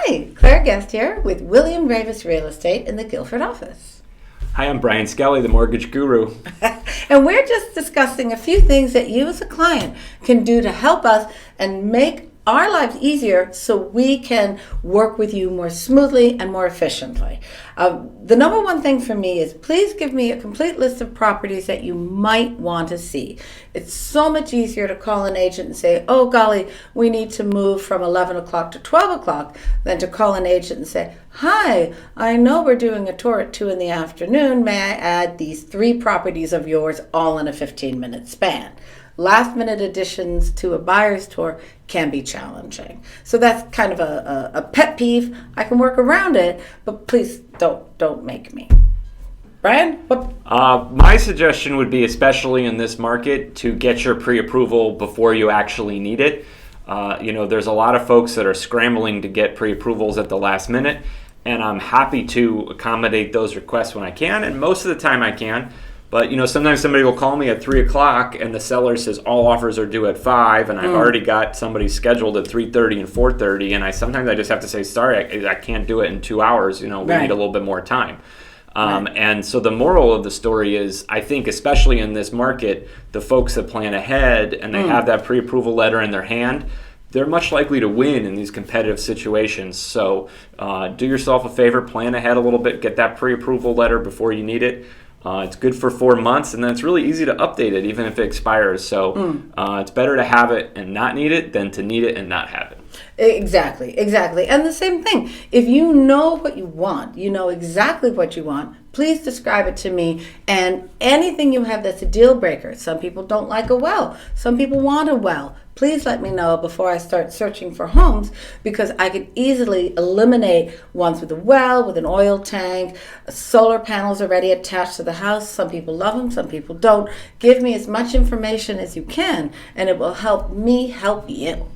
Hi, Claire Guest here with William Ravis Real Estate in the Guilford office. Hi, I'm Brian Skelly, the mortgage guru. And we're just discussing a few things that you as a client can do to help us and make our lives easier so we can work with you more smoothly and more efficiently. The number one thing for me is please give me a complete list of properties that you might want to see. It's so much easier to call an agent and say, oh golly, we need to move from 11 o'clock to 12 o'clock than to call an agent and say, hi, I know we're doing a tour at 2 in the afternoon. May I add these 3 properties of yours all in a 15-minute span? Last minute additions to a buyer's tour can be challenging. So that's kind of a pet peeve. I can work around it, but please don't make me. Brian? What? My suggestion would be, especially in this market, to get your pre-approval before you actually need it. There's a lot of folks that are scrambling to get pre-approvals at the last minute, and I'm happy to accommodate those requests when I can, and most of the time I can. But, sometimes somebody will call me at 3 o'clock and the seller says all offers are due at 5 and I've already got somebody scheduled at 3:30 and 4:30 and sometimes I just have to say, sorry, I can't do it in 2 hours. We need a little bit more time. And so the moral of the story is, I think, especially in this market, the folks that plan ahead and they have that pre-approval letter in their hand, they're much likely to win in these competitive situations. So do yourself a favor, plan ahead a little bit, get that pre-approval letter before you need it. It's good for 4 months, and then it's really easy to update it even if it expires. So it's better to have it and not need it than to need it and not have it. Exactly. And the same thing, if you know what you want, you know exactly what you want, please describe it to me. And anything you have that's a deal breaker, some people don't like a well, some people want a well, please let me know before I start searching for homes, because I can easily eliminate ones with a well, with an oil tank, solar panels already attached to the house. Some people love them, some people don't. Give me as much information as you can, and it will help me help you.